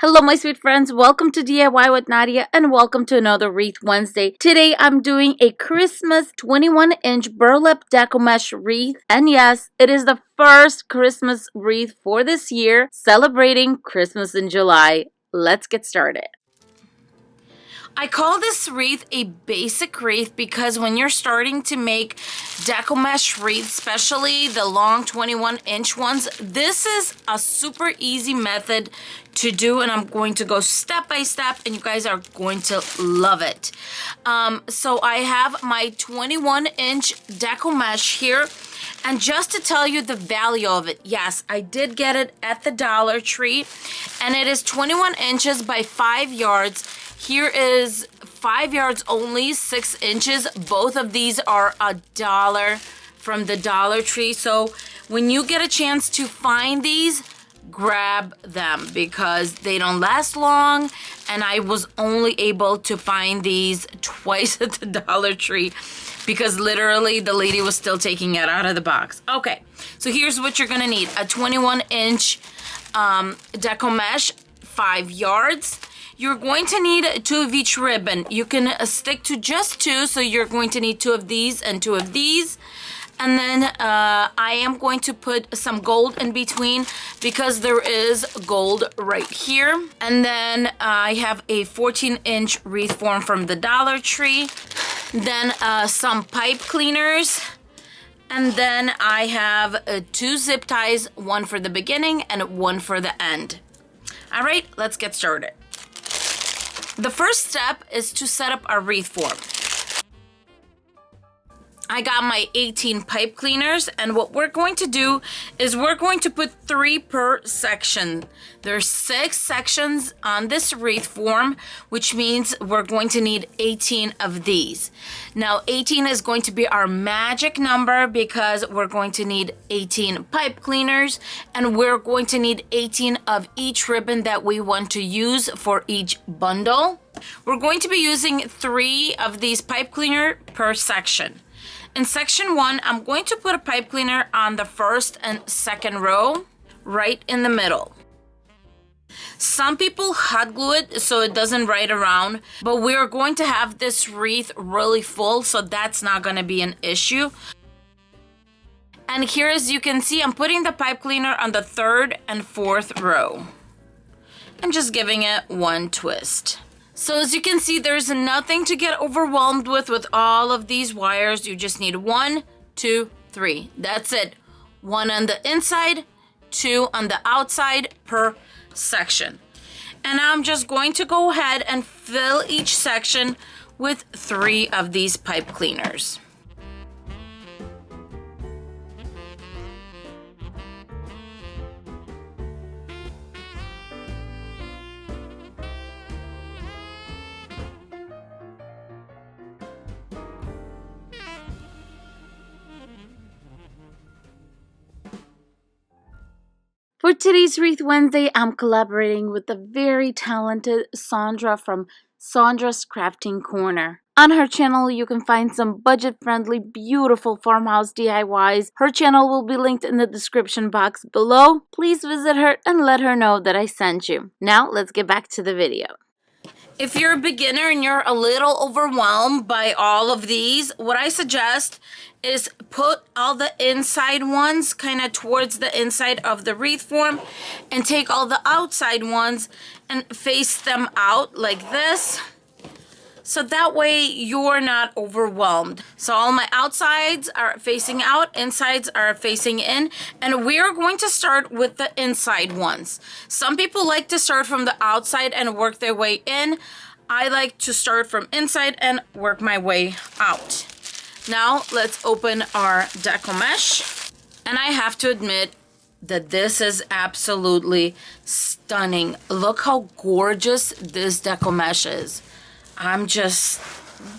Hello my sweet friends, welcome to DIY with Nadia and welcome to another Wreath Wednesday. Today I'm doing a Christmas 21-inch burlap Deco Mesh wreath, and yes, it is the first Christmas wreath for this year, celebrating Christmas in July. Let's get started. I call this wreath a basic wreath because when you're starting to make Deco Mesh wreaths, especially the long 21-inch ones, this is a super easy method to do, and I'm going to go step by step and you guys are going to love it. So I have my 21-inch Deco Mesh here, and just to tell you the value of it, yes, I did get it at the Dollar Tree, and it is 21 inches by 5 yards. Here is 5 yards only, 6 inches. Both of these are $1 from the Dollar Tree. So when you get a chance to find these, grab them because they don't last long. And I was only able to find these twice at the Dollar Tree because literally the lady was still taking it out of the box. Okay, so here's what you're gonna need. A 21-inch Deco Mesh, 5 yards. You're going to need 2 of each ribbon. You can stick to just 2, so you're going to need 2 of these and 2 of these. And then I am going to put some gold in between because there is gold right here. And then I have a 14-inch wreath form from the Dollar Tree. Then some pipe cleaners. And then I have 2 zip ties, one for the beginning and one for the end. All right, let's get started. The first step is to set up our wreath form. I got my 18 pipe cleaners, and what we're going to do is we're going to put 3 per section. There's 6 sections on this wreath form, which means we're going to need 18 of these. Now 18 is going to be our magic number because we're going to need 18 pipe cleaners, and we're going to need 18 of each ribbon that we want to use for each bundle. We're going to be using 3 of these pipe cleaner per section. In section 1, I'm going to put a pipe cleaner on the first and second row, right in the middle. Some people hot glue it so it doesn't ride around, but we're going to have this wreath really full, so that's not going to be an issue. And here, as you can see, I'm putting the pipe cleaner on the third and fourth row. I'm just giving it one twist. So as you can see, there's nothing to get overwhelmed with all of these wires. You just need 1, 2, 3. That's it. 1 on the inside, 2 on the outside per section. And I'm just going to go ahead and fill each section with 3 of these pipe cleaners. For today's Wreath Wednesday, I'm collaborating with the very talented Sandra from Sandra's Crafting Corner. On her channel, you can find some budget-friendly, beautiful farmhouse DIYs. Her channel will be linked in the description box below. Please visit her and let her know that I sent you. Now, let's get back to the video. If you're a beginner and you're a little overwhelmed by all of these, what I suggest is put all the inside ones kind of towards the inside of the wreath form and take all the outside ones and face them out like this. So that way you're not overwhelmed. So all my outsides are facing out, insides are facing in, and we're going to start with the inside ones. Some people like to start from the outside and work their way in. I like to start from inside and work my way out. Now let's open our Deco Mesh. And I have to admit that this is absolutely stunning. Look how gorgeous this Deco Mesh is. I'm just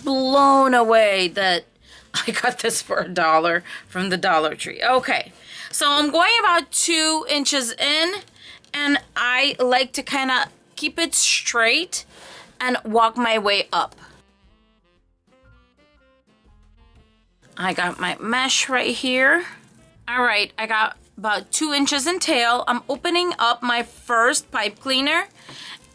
blown away that I got this for $1 from the Dollar Tree. Okay, so I'm going about 2 inches in, and I like to kind of keep it straight and walk my way up. I got my mesh right here. All right, I got about 2 inches in tail. I'm opening up my first pipe cleaner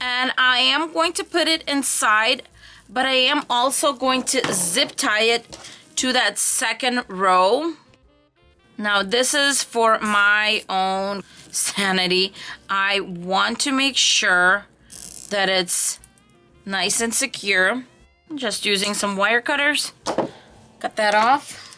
And I am going to put it inside, but I am also going to zip tie it to that second row. Now this is for my own sanity. I want to make sure that it's nice and secure. I'm just using some wire cutters. Cut that off.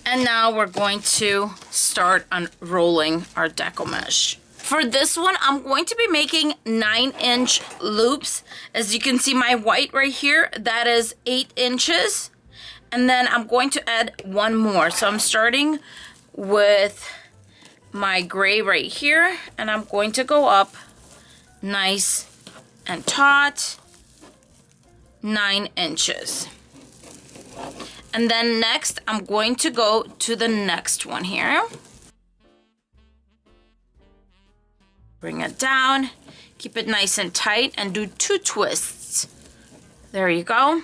And now we're going to start unrolling our Deco Mesh. For this one, I'm going to be making 9-inch loops. As you can see, my white right here, that is 8 inches. And then I'm going to add one more. So I'm starting with my gray right here, and I'm going to go up nice and taut, 9 inches. And then next, I'm going to go to the next one here. Bring it down, keep it nice and tight, and do 2 twists. There you go.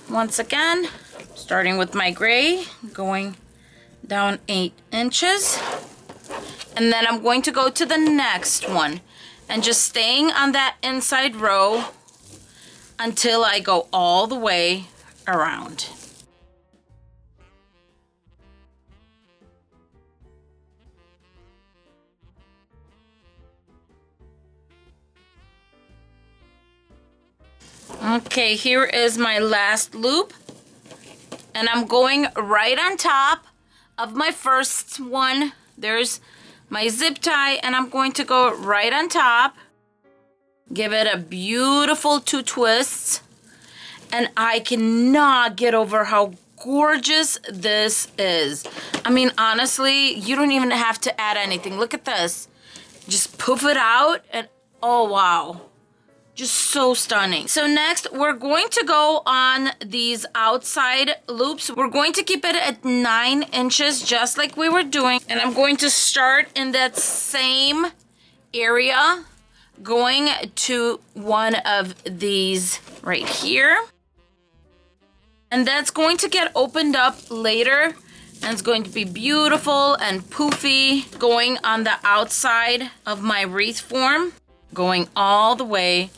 Once again, starting with my gray, going down 8 inches. And then I'm going to go to the next one and just staying on that inside row until I go all the way around. Okay, here is my last loop, and I'm going right on top of my first one. There's my zip tie, and I'm going to go right on top, give it a beautiful 2 twists, and I cannot get over how gorgeous this is. I mean, honestly, you don't even have to add anything. Look at this. Just poof it out, and oh wow. Just so stunning. So next, we're going to go on these outside loops. We're going to keep it at 9 inches, just like we were doing. And I'm going to start in that same area, going to one of these right here. And that's going to get opened up later. And it's going to be beautiful and poofy, going on the outside of my wreath form, going all the way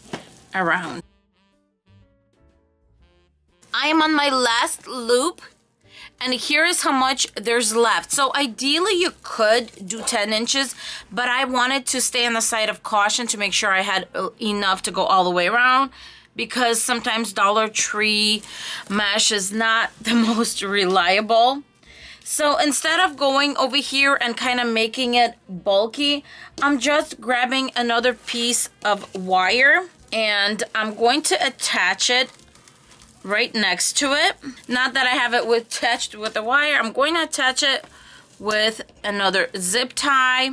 around. I am on my last loop, and here is how much there's left. So ideally you could do 10 inches, but I wanted to stay on the side of caution to make sure I had enough to go all the way around, because sometimes Dollar Tree mesh is not the most reliable. So instead of going over here and kind of making it bulky, I'm just grabbing another piece of wire, and I'm going to attach it right next to it. Not that I have it attached with a wire. I'm going to attach it with another zip tie.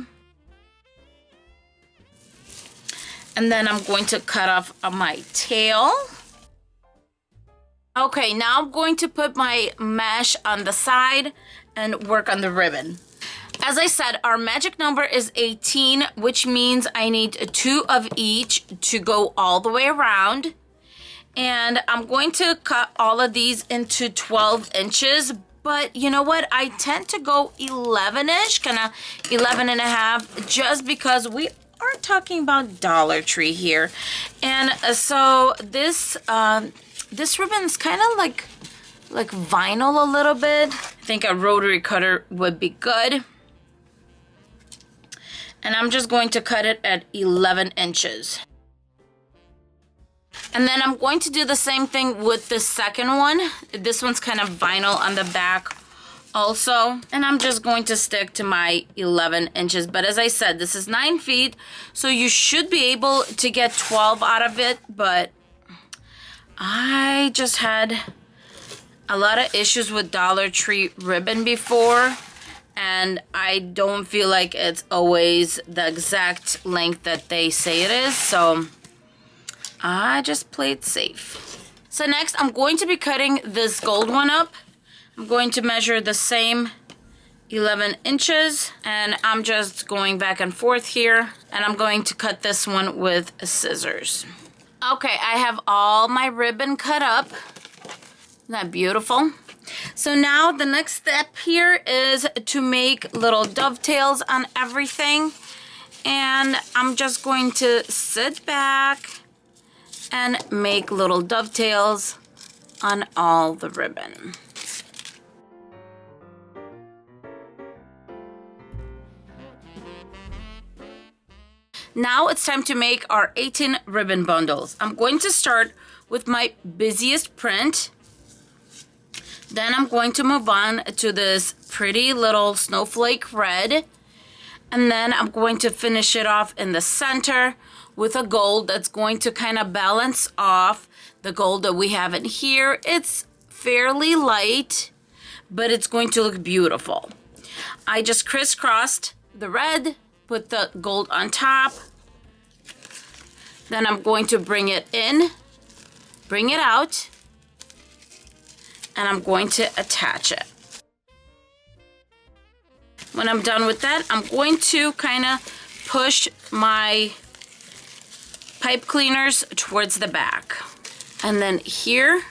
And then I'm going to cut off my tail. Okay, now I'm going to put my mesh on the side and work on the ribbon. As I said, our magic number is 18, which means I need 2 of each to go all the way around. And I'm going to cut all of these into 12 inches. But you know what? I tend to go 11-ish, kind of 11 and a half, just because we are talking about Dollar Tree here. And so this ribbon is kind of like vinyl a little bit. I think a rotary cutter would be good. And I'm just going to cut it at 11 inches. And then I'm going to do the same thing with the second one. This one's kind of vinyl on the back also. And I'm just going to stick to my 11 inches. But as I said, this is 9 feet, so you should be able to get 12 out of it. But I just had a lot of issues with Dollar Tree ribbon before, and I don't feel like it's always the exact length that they say it is, so I just played safe. So next, I'm going to be cutting this gold one up. I'm going to measure the same 11 inches, and I'm just going back and forth here, and I'm going to cut this one with scissors. Okay, I have all my ribbon cut up. Isn't that beautiful? So now the next step here is to make little dovetails on everything. And I'm just going to sit back and make little dovetails on all the ribbon. Now it's time to make our 18 ribbon bundles. I'm going to start with my busiest print. Then I'm going to move on to this pretty little snowflake red. And then I'm going to finish it off in the center with a gold that's going to kind of balance off the gold that we have in here. It's fairly light, but it's going to look beautiful. I just crisscrossed the red, put the gold on top. Then I'm going to bring it in, bring it out, and I'm going to attach it. When I'm done with that, I'm going to kind of push my pipe cleaners towards the back. And then here,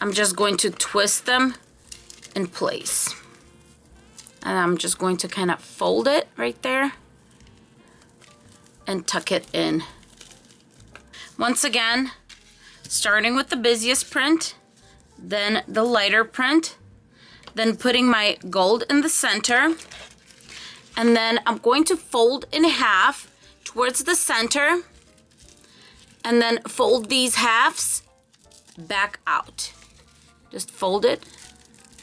I'm just going to twist them in place. And I'm just going to kind of fold it right there and tuck it in. Once again, starting with the busiest print, then the lighter print, then putting my gold in the center, and then I'm going to fold in half towards the center, and then fold these halves back out. Just fold it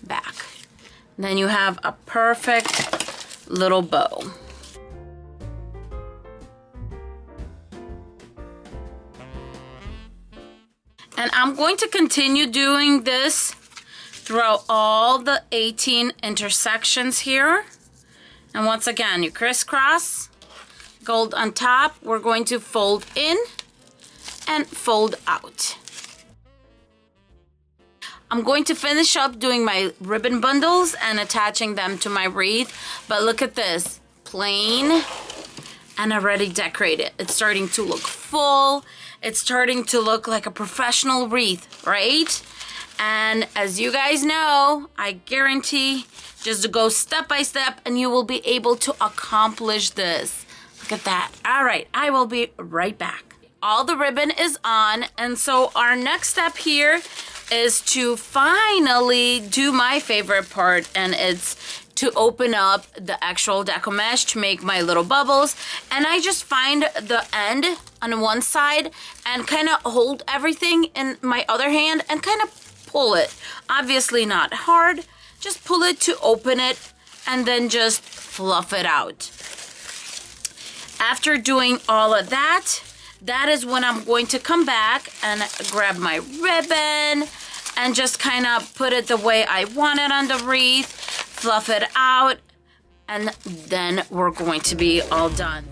back. And then you have a perfect little bow. And I'm going to continue doing this throughout all the 18 intersections here. And once again, you crisscross, gold on top. We're going to fold in and fold out. I'm going to finish up doing my ribbon bundles and attaching them to my wreath. But look at this, plain and already decorated. It's starting to look full. It's starting to look like a professional wreath, right? And as you guys know, I guarantee just to go step by step and you will be able to accomplish this. Look at that. All right, I will be right back. All the ribbon is on, and so our next step here is to finally do my favorite part, and it's to open up the actual Deco Mesh to make my little bubbles. And I just find the end on one side and kind of hold everything in my other hand and kind of pull it. Obviously not hard, just pull it to open it and then just fluff it out. After doing all of that, that is when I'm going to come back and grab my ribbon and just kind of put it the way I want it on the wreath, fluff it out, and then we're going to be all done.